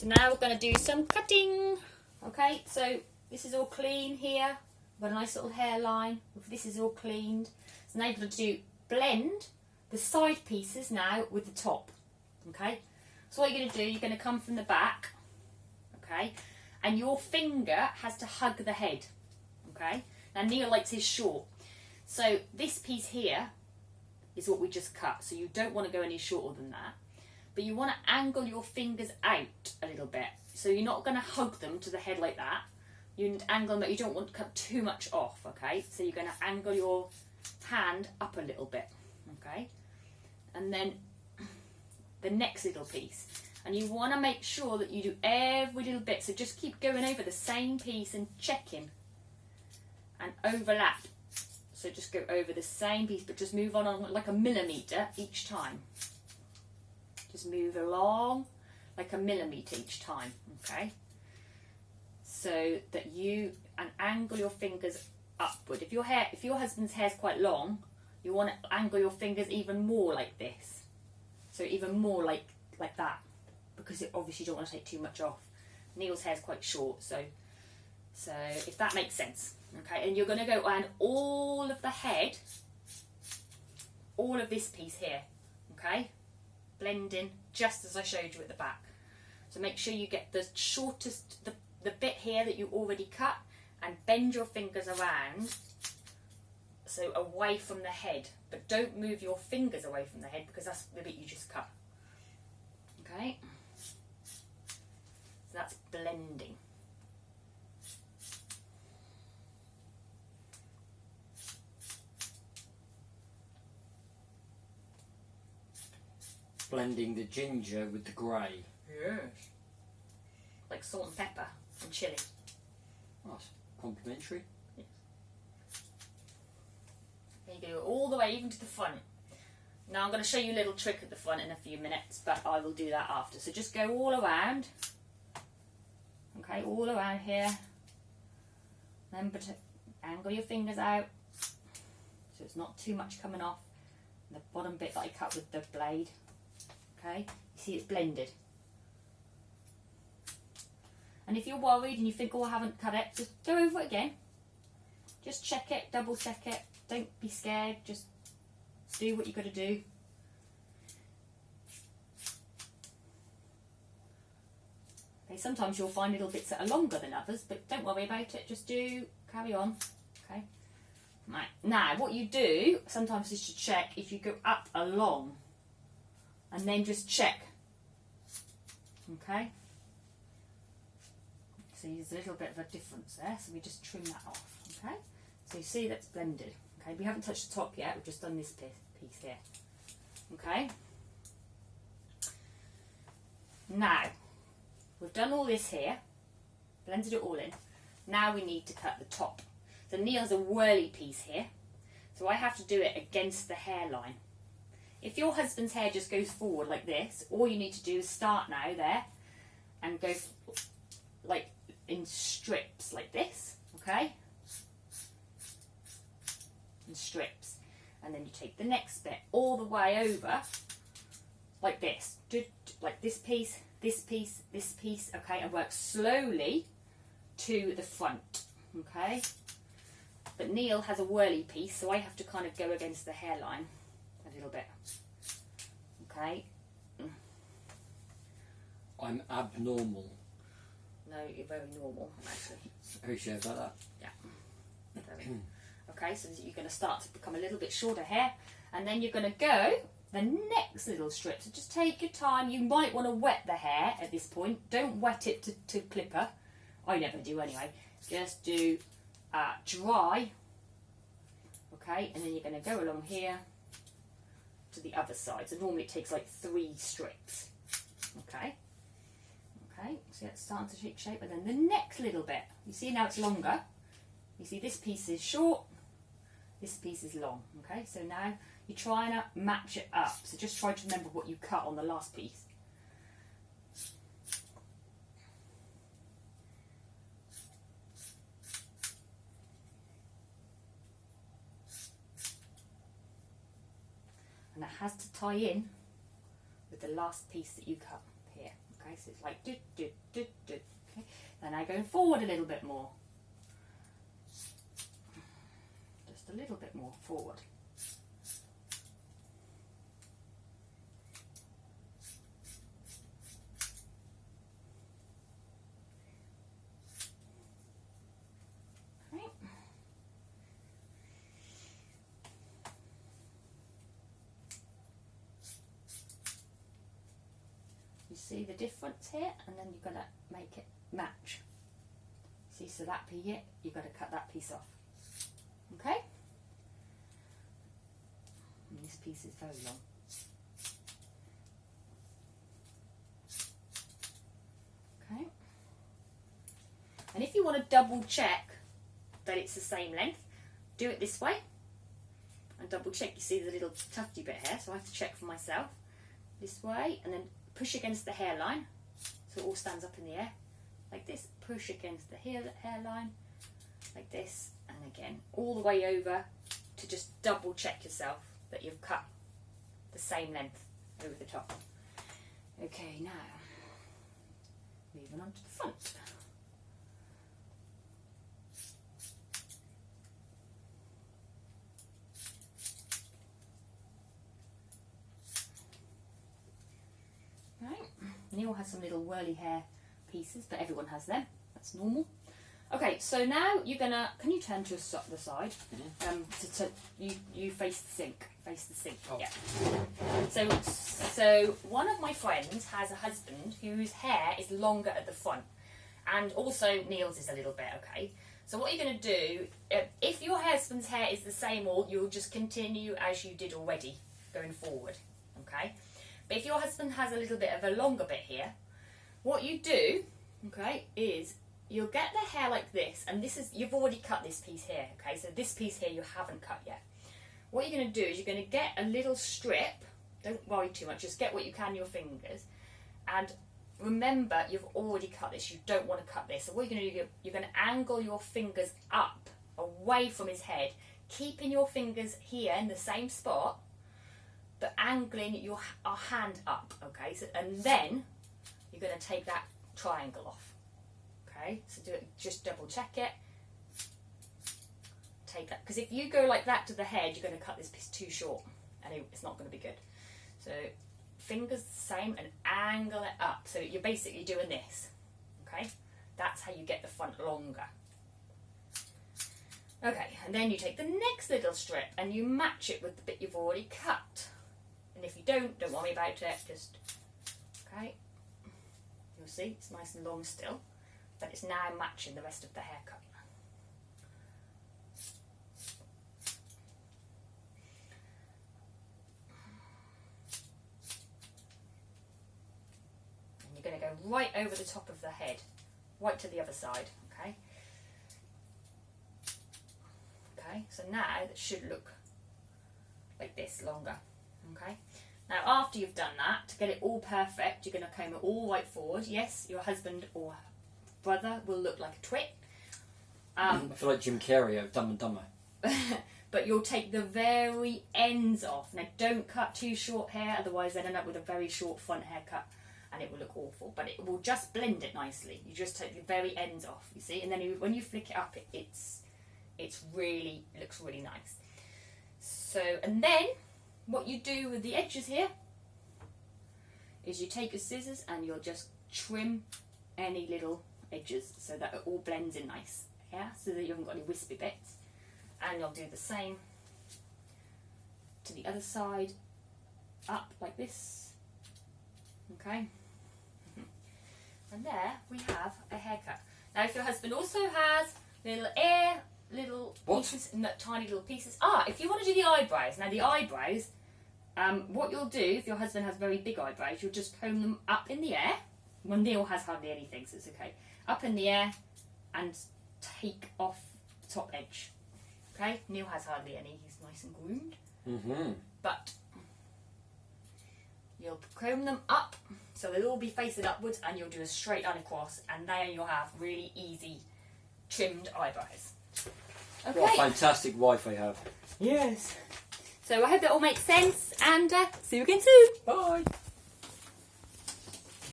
So now we're going to do some cutting. Okay, so this is all clean here. We've got a nice little hairline. This is all cleaned. So now you're going to blend the side pieces now with the top. Okay, so what you're going to do, you're going to come from the back. Okay, and your finger has to hug the head. Okay, now Neil likes his short. So this piece here is what we just cut. So you don't want to go any shorter than that. But you want to angle your fingers out a little bit. So you're not going to hug them to the head like that. You angle them, but you don't want to cut too much off, okay? So you're going to angle your hand up a little bit, okay? And then the next little piece. And you want to make sure that you do every little bit. So just keep going over the same piece and checking. And overlap. So just go over the same piece, but just move on like a millimetre each time. Just move along like a millimetre each time, okay? So that you angle your fingers upward. If your husband's hair is quite long, you want to angle your fingers even more like this. So even more like that, because obviously you don't want to take too much off. Neil's hair is quite short, so if that makes sense, okay? And you're going to go on all of the head, all of this piece here, okay? Blending just as I showed you at the back. So make sure you get the shortest, the bit here that you already cut, and bend your fingers around so away from the head, but don't move your fingers away from the head because that's the bit you just cut. Okay, so that's blending. Blending the ginger with the grey. Yes. Like salt and pepper and chilli. That's complimentary. Yes. There you go, all the way even to the front. Now I'm going to show you a little trick at the front in a few minutes, but I will do that after. So just go all around. Okay, all around here. Remember to angle your fingers out so it's not too much coming off. And the bottom bit that I cut with the blade. Okay, you see it's blended. And if you're worried and you think, oh, I haven't cut it, just go over it again. Just check it, double check it. Don't be scared, just do what you've got to do. Okay, sometimes you'll find little bits that are longer than others, but don't worry about it, just carry on. Okay. Right, now what you do, sometimes is to check if you go up along and then just check. Okay. So there's a little bit of a difference there, so we just trim that off. Okay. So you see that's blended. Okay, we haven't touched the top yet, we've just done this piece here. Okay. Now, we've done all this here, blended it all in. Now we need to cut the top. So Neil has a whirly piece here, so I have to do it against the hairline. If your husband's hair just goes forward like this, all you need to do is start now there and go like in strips like this, okay? In strips. And then you take the next bit all the way over like this. Like this piece, this piece, this piece, okay? And work slowly to the front, okay? But Neil has a whirly piece, so I have to kind of go against the hairline a little bit. Okay. I'm abnormal. No, you're very normal, actually. Who sure about that? Yeah. Okay, so you're going to start to become a little bit shorter hair, and then you're going to go the next little strip. So just take your time. You might want to wet the hair at this point. Don't wet it to clipper. I never do anyway. Just do dry. Okay, and then you're going to go along here to the other side. So normally it takes like 3 strips. Okay. Okay, so it's starting to take shape, and then the next little bit. You see now it's longer. You see this piece is short, this piece is long. Okay, so now you're trying to match it up. So just try to remember what you cut on the last piece. And it has to tie in with the last piece that you cut here. Okay, so it's like do do now going forward a little bit more. Just a little bit more forward. Okay. You see the difference here, and then you're going to make it match. See, so that piece here, you've got to cut that piece off. Okay? And this piece is very long. Okay? And if you want to double check that it's the same length, do it this way. And double check, you see the little tufty bit here, so I have to check for myself. This way, and then push against the hairline, so it all stands up in the air, like this. Push against the hairline, like this, and again, all the way over to just double check yourself that you've cut the same length over the top. Okay, now, moving on to the front. Right, Neil has some little whirly hair pieces, but everyone has them. That's normal. Okay, so now you're gonna. Can you turn to the side? You face the sink. Face the sink. Oh. Yeah. So one of my friends has a husband whose hair is longer at the front, and also Neil's is a little bit. Okay. So what you're gonna do, if your husband's hair is the same, or you'll just continue as you did already going forward. Okay. But if your husband has a little bit of a longer bit here, what you do, okay, is you'll get the hair like this, and this is, you've already cut this piece here, okay, so this piece here you haven't cut yet. What you're going to do is you're going to get a little strip, don't worry too much, just get what you can in your fingers, and remember you've already cut this, you don't want to cut this, so what you're going to do, you're going to angle your fingers up, away from his head, keeping your fingers here in the same spot, but angling your hand up, okay, so, and then you're going to take that triangle off. Okay, so do it, just double check it. Take that, because if you go like that to the head, you're going to cut this piece too short, and it's not going to be good. So fingers the same and angle it up. So you're basically doing this. Okay, that's how you get the front longer. Okay, and then you take the next little strip and you match it with the bit you've already cut. And if you don't worry about it. Just okay. You'll see it's nice and long still, but it's now matching the rest of the haircut. And you're going to go right over the top of the head, right to the other side, okay? Okay, so now it should look like this, longer, okay? Now, after you've done that, to get it all perfect, you're going to comb it all right forward. Yes, your husband or brother will look like a twit. I feel like Jim Carrey of Dumb and Dumber. But you'll take the very ends off. Now, don't cut too short hair, otherwise they'll end up with a very short front haircut, and it will look awful. But it will just blend it nicely. You just take the very ends off, you see, and then when you flick it up, it looks really nice. So, and then what you do with the edges here is you take your scissors and you'll just trim any little edges so that it all blends in nice, yeah, so that you haven't got any wispy bits. And you'll do the same to the other side, up like this, okay. And there we have a haircut. Now, if your husband also has little pieces, tiny little pieces. If you want to do the eyebrows, now the eyebrows, what you'll do, if your husband has very big eyebrows, you'll just comb them up in the air. Well, Neil has hardly anything, so it's okay. Up in the air and take off the top edge. Okay, Neil has hardly any, he's nice and groomed. Mm-hmm. But you'll comb them up so they'll all be facing upwards, and you'll do a straight line across, and then you'll have really easy trimmed eyebrows. Okay. What a fantastic wife I have. Yes. So I hope that all makes sense, and see you again soon. Bye.